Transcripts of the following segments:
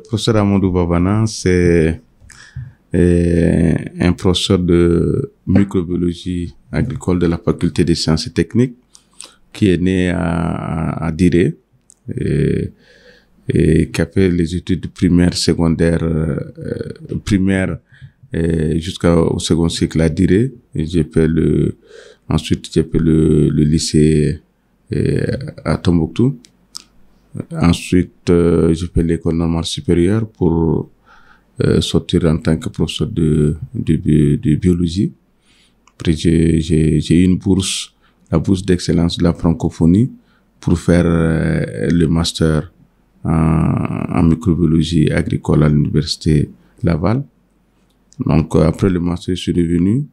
Professeur Amadou Babana, c'est un professeur de microbiologie agricole de la faculté des sciences et techniques qui est né à Diré et qui a fait les études primaires, secondaires, primaires jusqu'au second cycle à Diré. Et ensuite j'ai fait le lycée à Tombouctou. Ensuite, j'ai fait l'école normale supérieure pour sortir en tant que professeur de biologie. Après, j'ai eu une bourse, la bourse d'excellence de la francophonie, pour faire le master en microbiologie agricole à l'université Laval. Donc, après le master, je suis revenu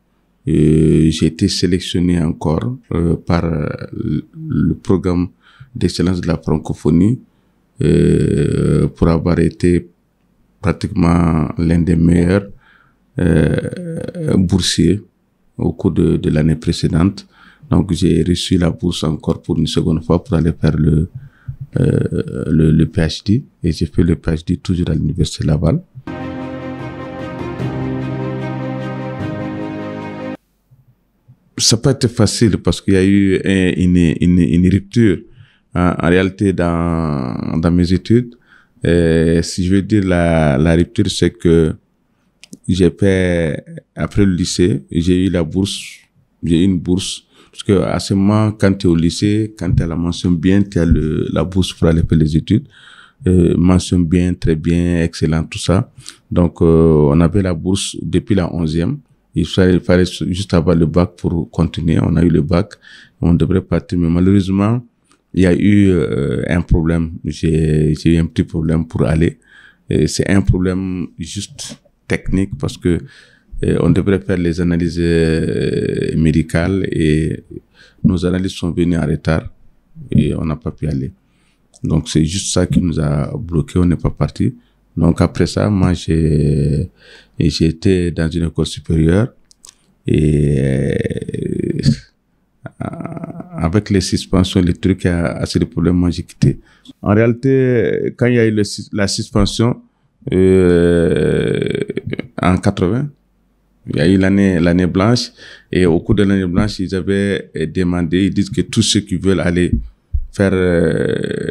et j'ai été sélectionné encore par le programme d'excellence de la francophonie pour avoir été pratiquement l'un des meilleurs boursiers au cours de l'année précédente. Donc j'ai reçu la bourse encore pour une seconde fois pour aller faire le PhD, et j'ai fait le PhD toujours à l'université Laval. Ça n'a pas été facile parce qu'il y a eu une rupture. En réalité, dans mes études, si je veux dire la rupture, c'est que j'ai fait, après le lycée, j'ai eu une bourse, parce que à ce moment, quand tu es au lycée, quand tu as la mention bien, tu as la bourse pour aller faire les études, mention bien, très bien, excellent, tout ça. Donc, on avait la bourse depuis la 11e. Il fallait juste avoir le bac pour continuer. On a eu le bac, on devrait partir, mais malheureusement, il y a eu un problème. J'ai eu un petit problème pour aller. C'est un problème juste technique parce que on devrait faire les analyses médicales et nos analyses sont venues en retard et on n'a pas pu aller. Donc c'est juste ça qui nous a bloqué, on n'est pas parti. Donc après ça, moi j'ai été dans une école supérieure et avec les suspensions, les trucs, assez de problèmes, moi j'ai quitté. En réalité, quand il y a eu la suspension en 80, il y a eu l'année blanche, et au cours de l'année blanche, ils avaient demandé, ils disent que tous ceux qui veulent aller faire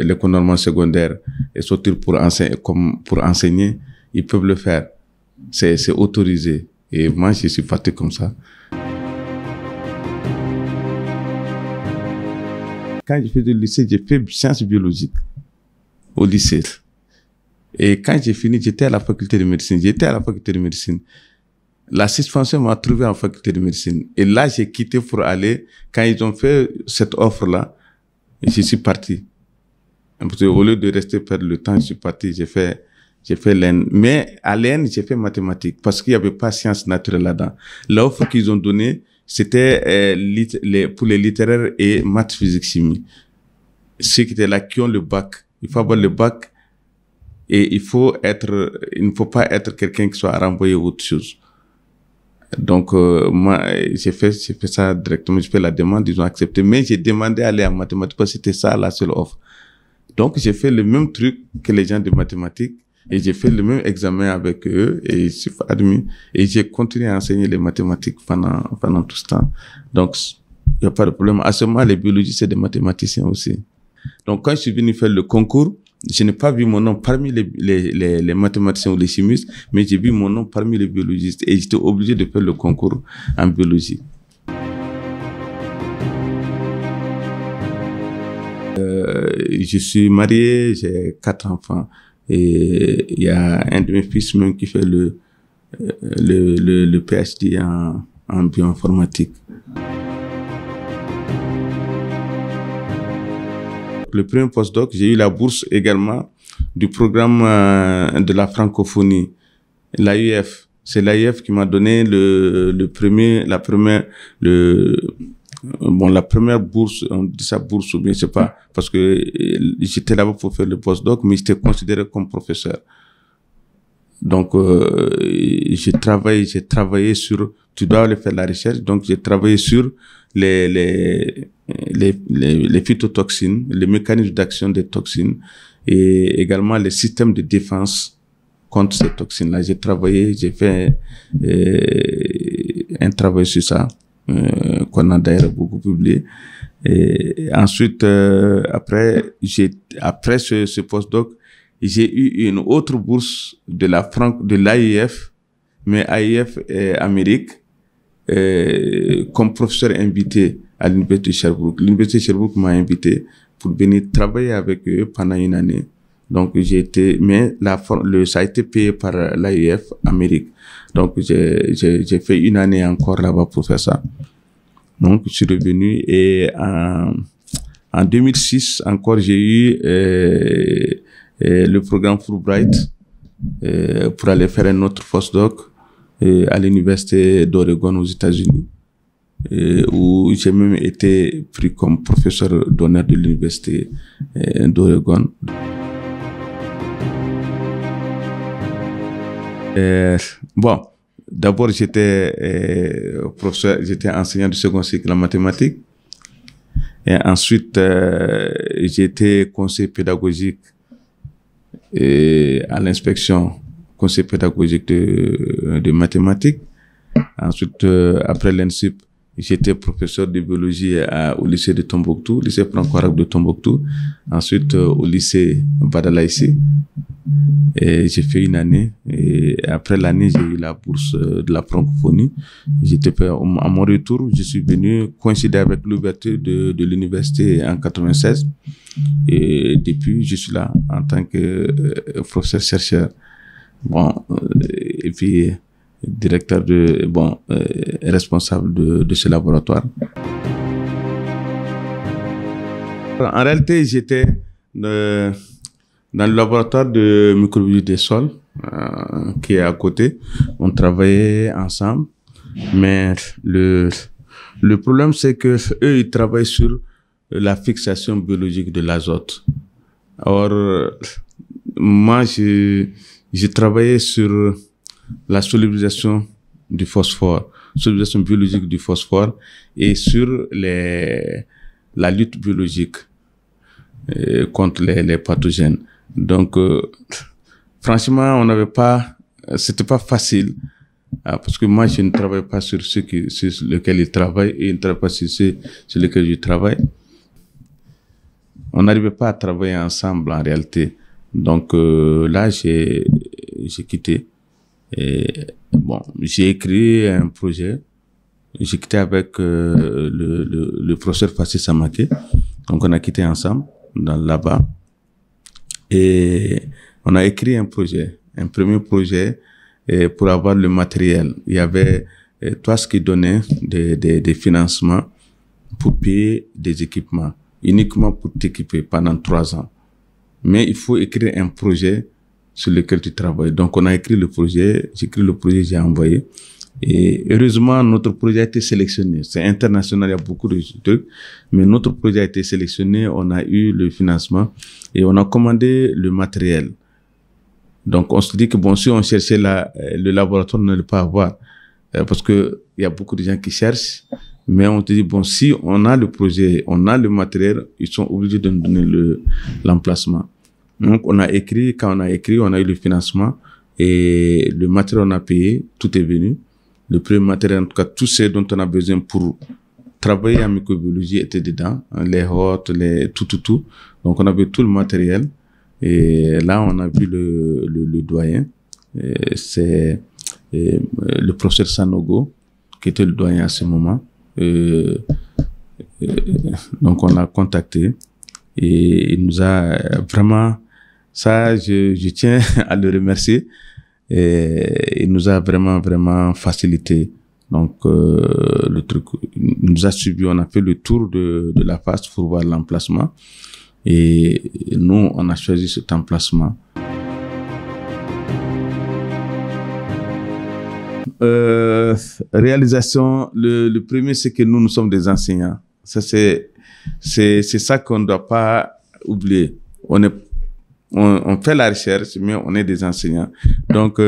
l'école normale secondaire et sortir pour enseigner, ils peuvent le faire. C'est autorisé. Et moi, je suis parti comme ça. Quand j'ai fait le lycée, j'ai fait sciences biologiques au lycée. Et quand j'ai fini, j'étais à la faculté de médecine. La suspension m'a trouvé en faculté de médecine. Et là, j'ai quitté pour aller, quand ils ont fait cette offre-là, je suis parti. Parce que au lieu de rester perdre le temps, je suis parti, j'ai fait l'EN. Mais à l'EN, j'ai fait mathématiques parce qu'il n'y avait pas sciences naturelles là-dedans. L'offre qu'ils ont donnée, c'était pour les littéraires et maths, physique, chimie. Ceux qui étaient là, qui ont le bac. Il faut avoir le bac et il ne faut pas être quelqu'un qui soit renvoyé ou autre chose. Donc, moi, j'ai fait ça directement. J'ai fait la demande, ils ont accepté. Mais j'ai demandé à aller en mathématiques parce que c'était ça la seule offre. Donc, j'ai fait le même truc que les gens de mathématiques et j'ai fait le même examen avec eux et je suis admis. Et j'ai continué à enseigner les mathématiques pendant tout ce temps. Donc, il n'y a pas de problème. À ce moment, les biologistes, c'est des mathématiciens aussi. Donc, quand je suis venu faire le concours, je n'ai pas vu mon nom parmi les mathématiciens ou les chimistes, mais j'ai vu mon nom parmi les biologistes et j'étais obligé de faire le concours en biologie. Je suis marié, j'ai 4 enfants et il y a un de mes fils même qui fait le PhD en bioinformatique. Le premier postdoc, j'ai eu la bourse également du programme de la francophonie, l'AIF. C'est l'AIF qui m'a donné la première bourse, on dit ça bourse ou bien je sais pas, parce que j'étais là-bas pour faire le postdoc, mais j'étais considéré comme professeur. Donc, j'ai travaillé sur, tu dois aller faire la recherche, donc j'ai travaillé sur les phytotoxines, les mécanismes d'action des toxines et également les systèmes de défense contre ces toxines-là. J'ai fait un travail sur ça, qu'on a d'ailleurs beaucoup publié. Et ensuite, après ce postdoc, j'ai eu une autre bourse de l'AIF, mais AIF Amérique, comme professeur invité à l'université de Sherbrooke. L'université de Sherbrooke m'a invité pour venir travailler avec eux pendant une année. Donc ça a été payé par l'AIF Amérique. Donc j'ai fait une année encore là-bas pour faire ça. Donc je suis revenu et en 2006 encore j'ai eu le programme Fulbright pour aller faire un autre postdoc à l'université d'Oregon aux États-Unis, où j'ai même été pris comme professeur d'honneur de l'université d'Oregon. Bon, d'abord j'étais professeur, j'étais enseignant du second cycle en mathématiques, et ensuite j'ai été conseiller pédagogique à l'inspection, conseiller pédagogique de mathématiques. Ensuite, après l'ENSUP, j'étais professeur de biologie au lycée de Tombouctou, lycée franco-arabe de Tombouctou. Ensuite, au lycée Badalaïsi. Et j'ai fait une année. Et après l'année, j'ai eu la bourse de la francophonie. À mon retour, je suis venu coïncider avec l'ouverture de l'université en 96. Et depuis, je suis là en tant que professeur chercheur. Bon, et puis directeur responsable de ce laboratoire. En réalité, j'étais dans le laboratoire de microbiologie des sols qui est à côté. On travaillait ensemble, mais le problème c'est que eux ils travaillent sur la fixation biologique de l'azote. Or, moi j'ai travaillé sur la solubilisation du phosphore, solubilisation biologique du phosphore, et sur la lutte biologique contre les pathogènes. Donc, franchement, c'était pas facile, parce que moi, je ne travaille pas sur sur lesquels ils travaillent, et ils ne travaillent pas sur ceux sur lesquels je travaille. On n'arrivait pas à travailler ensemble en réalité. Donc là, j'ai quitté. Et bon, j'ai écrit un projet. J'ai quitté avec le professeur Fassi Samake. Donc on a quitté ensemble là-bas. Et on a écrit un premier projet pour avoir le matériel. Il y avait toi ce qui donnait des financements pour payer des équipements, uniquement pour t'équiper pendant 3 ans. Mais il faut écrire un projet sur lequel tu travailles. Donc, on a écrit le projet, j'ai envoyé. Et heureusement, notre projet a été sélectionné. C'est international, il y a beaucoup de trucs. Mais notre projet a été sélectionné, on a eu le financement et on a commandé le matériel. Donc, on se dit que bon, si on cherchait le laboratoire, on n'allait pas avoir. Parce que il y a beaucoup de gens qui cherchent. Mais on te dit, bon, si on a le projet, on a le matériel, ils sont obligés de nous donner l'emplacement. Donc, quand on a écrit, on a eu le financement et le matériel on a payé, tout est venu. Le premier matériel, en tout cas, tout ce dont on a besoin pour travailler en microbiologie était dedans, les hôtes, tout. Donc, on avait tout le matériel et là, on a vu le doyen, c'est le professeur Sanogo, qui était le doyen à ce moment. Donc, on l'a contacté et il nous a vraiment, ça, je tiens à le remercier. Et il nous a vraiment facilité. Donc, le truc, il nous a suivi, on a fait le tour de la phase pour voir l'emplacement. Et nous, on a choisi cet emplacement. Réalisation, le premier, c'est que nous sommes des enseignants. Ça, c'est ça qu'on ne doit pas oublier. On fait la recherche, mais on est des enseignants. Donc,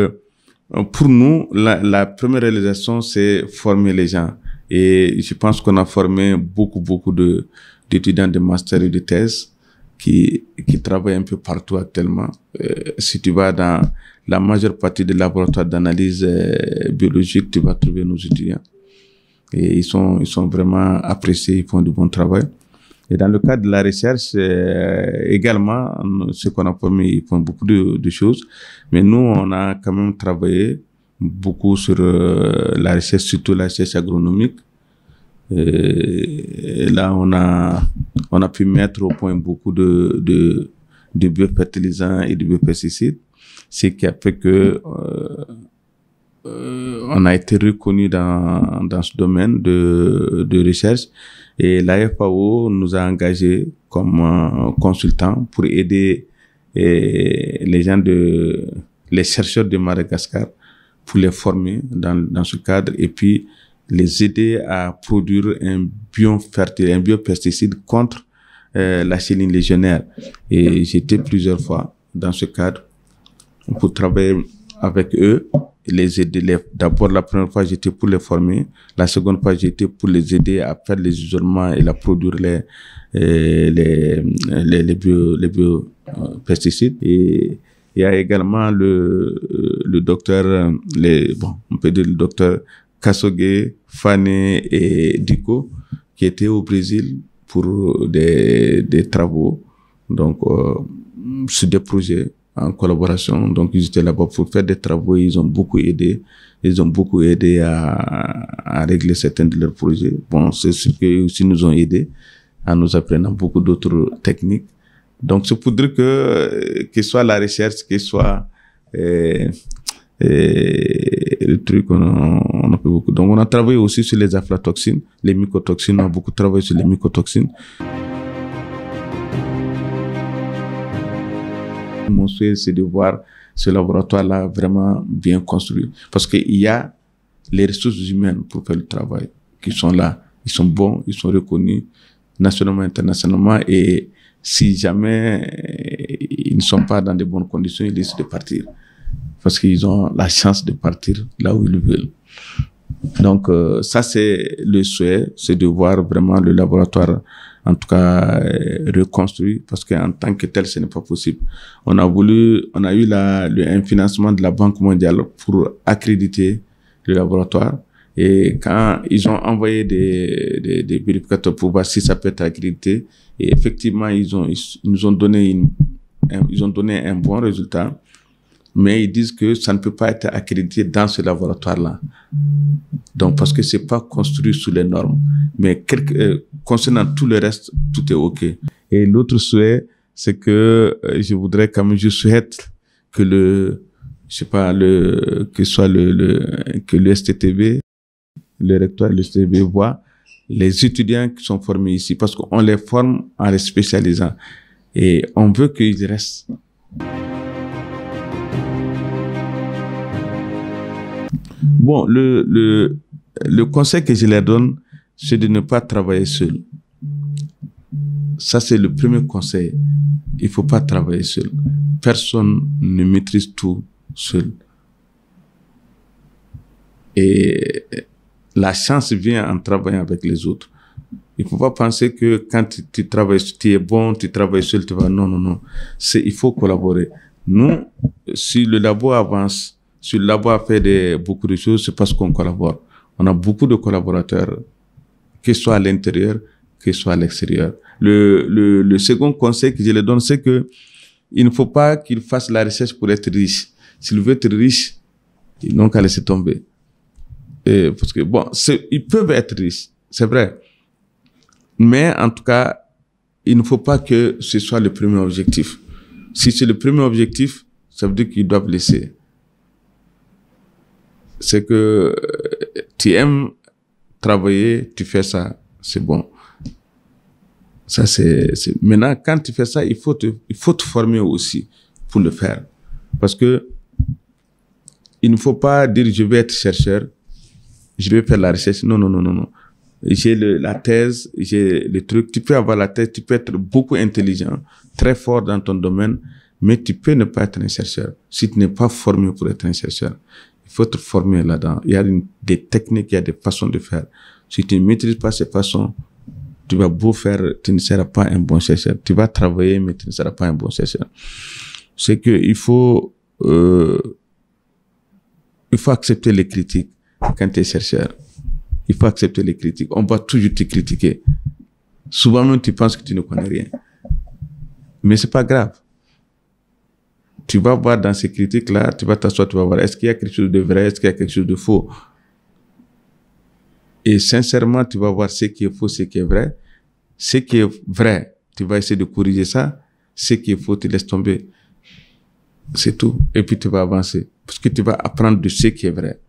pour nous, la première réalisation, c'est former les gens. Et je pense qu'on a formé beaucoup d'étudiants de master et de thèse qui travaillent un peu partout actuellement. Si tu vas dans la majeure partie des laboratoires d'analyse biologique, tu vas trouver nos étudiants. Et ils sont vraiment appréciés, ils font du bon travail. Et dans le cadre de la recherche, également, ce qu'on a formé, ils font beaucoup de choses. Mais nous, on a quand même travaillé beaucoup sur la recherche, surtout la recherche agronomique. Et là, on a pu mettre au point beaucoup de biofertilisants et de biopesticides, ce qui a fait que on a été reconnu dans ce domaine de recherche, et la FAO nous a engagés comme consultants pour aider les chercheurs de Madagascar, pour les former dans ce cadre, et puis les aider à produire un biopesticide contre la chenille légionnaire. Et j'étais plusieurs fois dans ce cadre pour travailler avec eux, les aider. D'abord, la première fois, j'étais pour les former. La seconde fois, j'étais pour les aider à faire les isolements et à produire les biopesticides. Et il y a également le docteur, on peut dire le docteur Kassoge, Fane et Diko, qui étaient au Brésil pour des travaux, donc sur des projets en collaboration. Donc ils étaient là-bas pour faire des travaux, et ils ont beaucoup aidé. Ils ont beaucoup aidé à régler certains de leurs projets. Bon, c'est ce qu'ils aussi nous ont aidé en nous apprenant beaucoup d'autres techniques. Donc c'est pour dire que soit la recherche, que soit le truc, on a fait beaucoup. Donc on a travaillé aussi sur les aflatoxines, les mycotoxines. On a beaucoup travaillé sur les mycotoxines. Mon souhait, c'est de voir ce laboratoire-là vraiment bien construit, parce qu'il y a les ressources humaines pour faire le travail qui sont là. Ils sont bons, ils sont reconnus nationalement, internationalement, et si jamais ils ne sont pas dans de bonnes conditions, ils risquent de partir, parce qu'ils ont la chance de partir là où ils veulent. Donc ça, c'est le souhait, c'est de voir vraiment le laboratoire, en tout cas, reconstruit, parce qu'en tant que tel, ce n'est pas possible. On a eu un financement de la Banque mondiale pour accréditer le laboratoire, et quand ils ont envoyé des vérificateurs pour voir si ça peut être accrédité, et effectivement, ils nous ont donné un bon résultat, mais ils disent que ça ne peut pas être accrédité dans ce laboratoire-là. Donc, parce que c'est pas construit sous les normes. Mais concernant tout le reste, tout est OK. Et l'autre souhait, c'est que je souhaite que que le STTB, le rectoire de l'STTB voit les étudiants qui sont formés ici, parce qu'on les forme en les spécialisant. Et on veut qu'ils restent. Bon, le conseil que je leur donne, c'est de ne pas travailler seul. Ça, c'est le premier conseil. Il faut pas travailler seul. Personne ne maîtrise tout seul. Et la chance vient en travaillant avec les autres. Il faut pas penser que quand tu travailles, tu es bon, tu travailles seul, tu vas... Non, non, non. Il faut collaborer. Nous, si le labo avance, si le labo a fait beaucoup de choses, c'est parce qu'on collabore. On a beaucoup de collaborateurs, que ce soit à l'intérieur, que ce soit à l'extérieur. Le second conseil que je leur donne, c'est que il ne faut pas qu'ils fassent la recherche pour être riche. S'ils veulent être riches, ils n'ont qu'à laisser tomber. Parce que bon, ils peuvent être riches, c'est vrai. Mais en tout cas, il ne faut pas que ce soit le premier objectif. Si c'est le premier objectif, ça veut dire qu'ils doivent laisser. C'est que tu aimes travailler, tu fais ça, c'est bon. Ça, Maintenant, quand tu fais ça, il faut te former aussi pour le faire. Parce que il ne faut pas dire je vais être chercheur, je vais faire la recherche. Non, non, non, non, non. J'ai la thèse, j'ai le truc. Tu peux avoir la thèse, tu peux être beaucoup intelligent, très fort dans ton domaine, mais tu peux ne pas être un chercheur si tu n'es pas formé pour être un chercheur. Il faut te former là-dedans. Il y a des techniques, il y a des façons de faire. Si tu ne maîtrises pas ces façons, Tu vas beau faire, tu ne seras pas un bon chercheur. Tu vas travailler, mais tu ne seras pas un bon chercheur. C'est que il faut accepter les critiques quand tu es chercheur. Il faut accepter les critiques. On va toujours te critiquer. Souvent même, tu penses que tu ne connais rien. Mais c'est pas grave. Tu vas voir dans ces critiques-là, tu vas t'asseoir, tu vas voir, est-ce qu'il y a quelque chose de vrai, est-ce qu'il y a quelque chose de faux? Et sincèrement, tu vas voir ce qui est faux, ce qui est vrai. Ce qui est vrai, tu vas essayer de corriger ça. Ce qui est faux, tu laisses tomber. C'est tout. Et puis tu vas avancer. Parce que tu vas apprendre de ce qui est vrai.